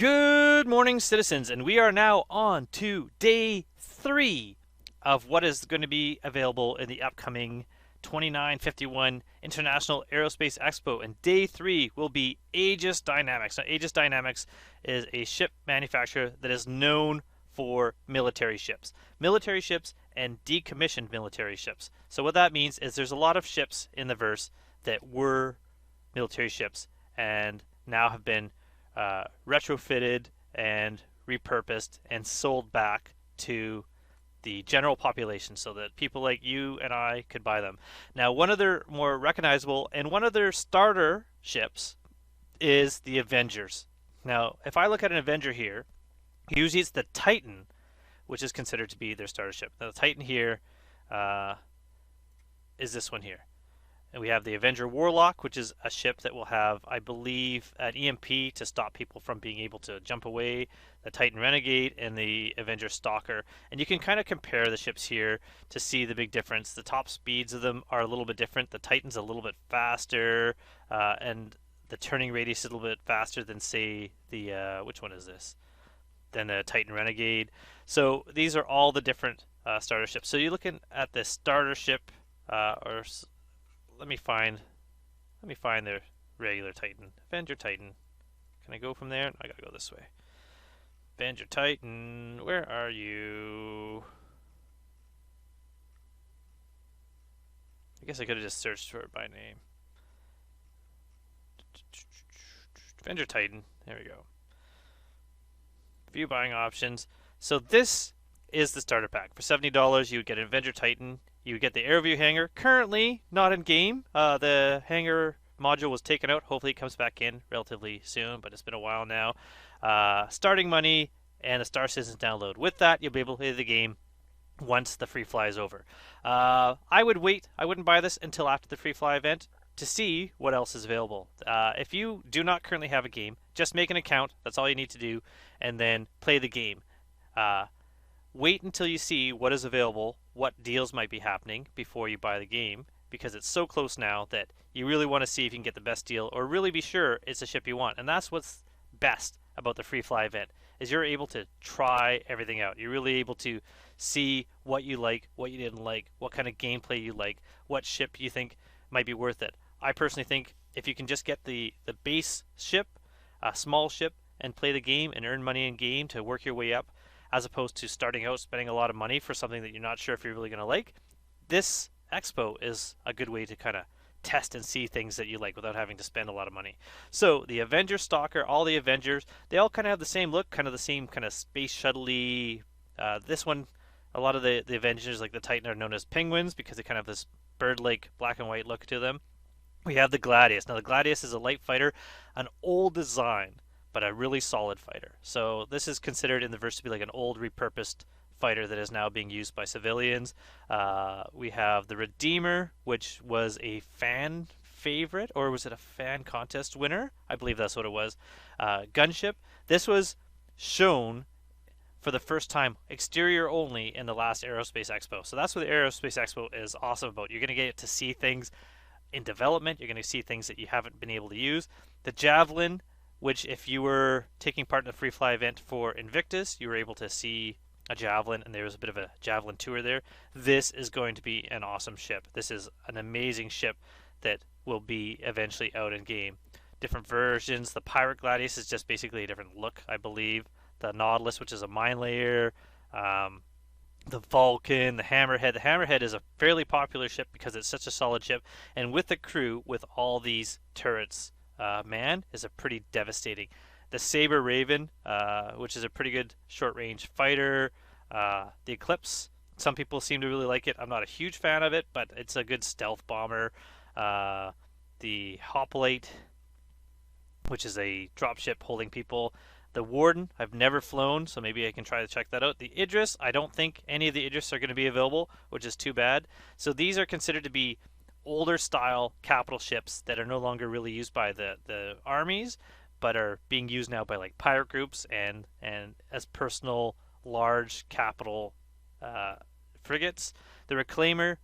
Good morning, citizens, and we are now on to day 3 of what is going to be available in the upcoming 2951 International Aerospace Expo. And day 3 will be Aegis Dynamics. Now, Aegis Dynamics is a ship manufacturer that is known for military ships and decommissioned military ships. So what that means is there's a lot of ships in the verse that were military ships and now have been retrofitted and repurposed and sold back to the general population so that people like you and I could buy them. Now, one of their more recognizable and one of their starter ships is the Avengers. Now, if I look at an Avenger here, usually it's the Titan, which is considered to be their starter ship. Now, the Titan here is this one here. And we have the Avenger Warlock, which is a ship that will have, I believe, an EMP to stop people from being able to jump away, the Titan Renegade, and the Avenger Stalker. And you can kind of compare the ships here to see the big difference. The top speeds of them are a little bit different. The Titan's a little bit faster, and the turning radius is a little bit faster than, say, the, which one is this? Than the Titan Renegade. So these are all the different starter ships. So you're looking at the starter ship, let me find their regular Titan. Avenger Titan. Can I go from there? I gotta go this way. Avenger Titan, where are you? I guess I could have just searched for it by name. Avenger Titan, there we go. View buying options. So this is the starter pack. For $70, you would get an Avenger Titan. You would get the AirView hanger. Currently not in game. The hanger module was taken out. Hopefully it comes back in relatively soon, but it's been a while now. Starting money and a Star Citizen download. With that, you'll be able to play the game once the free fly is over. I would wait. I wouldn't buy this until after the free fly event to see what else is available. If you do not currently have a game, just make an account. That's all you need to do, and then play the game. Wait until you see what is available, what deals might be happening before you buy the game, because it's so close now that you really want to see if you can get the best deal or really be sure it's a ship you want. And that's what's best about the free fly event, is you're able to try everything out. You're really able to see what you like, what you didn't like, what kind of gameplay you like, what ship you think might be worth it. I personally think if you can just get the base ship, a small ship, and play the game and earn money in game to work your way up, as opposed to starting out spending a lot of money for something that you're not sure if you're really going to like, this expo is a good way to kind of test and see things that you like without having to spend a lot of money. So the Avenger Stalker, all the Avengers, they all kind of have the same look, kind of the same kind of space shuttle-y. This one, a lot of the Avengers, like the Titan, are known as penguins because they kind of have this bird-like black and white look to them. We have the Gladius. Now the Gladius is a light fighter, an old design, but a really solid fighter. So this is considered in the verse to be like an old repurposed fighter that is now being used by civilians. We have the Redeemer, which was a fan favorite, or was it a fan contest winner? I believe that's what it was. Gunship. This was shown for the first time, exterior only, in the last Aerospace Expo. So that's what the Aerospace Expo is awesome about. You're going to get to see things in development. You're going to see things that you haven't been able to use. The Javelin, which if you were taking part in the free fly event for Invictus, you were able to see a Javelin, and there was a bit of a Javelin tour there. This is going to be an awesome ship. This is an amazing ship that will be eventually out in game. Different versions. The Pirate Gladius is just basically a different look, I believe. The Nautilus, which is a mine layer. The Vulcan, the Hammerhead. The Hammerhead is a fairly popular ship because it's such a solid ship, and with the crew, with all these turrets, man, is a pretty devastating. The Saber Raven, which is a pretty good short-range fighter. The Eclipse, some people seem to really like it. I'm not a huge fan of it, but it's a good stealth bomber. The Hoplite, which is a dropship holding people. The Warden, I've never flown, so maybe I can try to check that out. The Idris, I don't think any of the Idris are going to be available, which is too bad. So these are considered to be older style capital ships that are no longer really used by the armies, but are being used now by like pirate groups and as personal large capital frigates. The Reclaimer,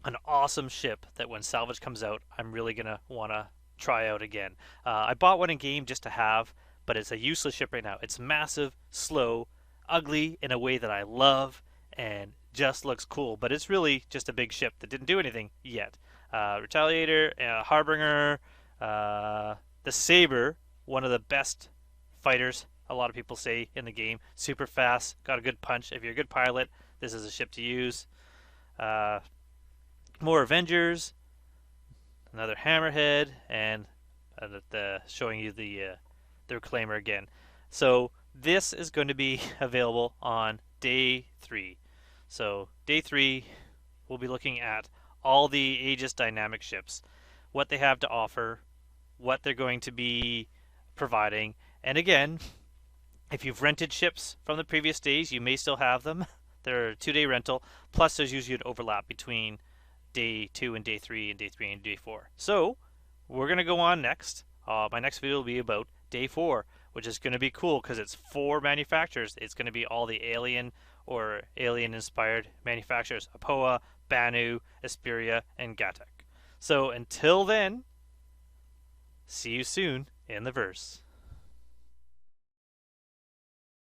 an awesome ship that when salvage comes out, I'm really gonna want to try out again. I bought one in game just to have, but it's a useless ship right now. It's massive, slow, ugly in a way that I love, and just looks cool. But it's really just a big ship that didn't do anything yet. Retaliator, Harbinger, the Saber, one of the best fighters, a lot of people say, in the game. Super fast, got a good punch. If you're a good pilot, this is a ship to use. More Avengers, another Hammerhead, and showing you the Reclaimer again. So this is going to be available on day 3. So day 3, we'll be looking at all the Aegis Dynamics ships, what they have to offer, what they're going to be providing. And again, if you've rented ships from the previous days, you may still have them. They're a 2-day rental, plus there's usually an overlap between day 2 and day 3 and day 3 and day 4. So we're going to go on next. My next video will be about day 4, which is going to be cool because it's 4 manufacturers. It's going to be all the alien or alien-inspired manufacturers: Apoa, Banu, Asperia, and Gatek. So until then, see you soon in the verse.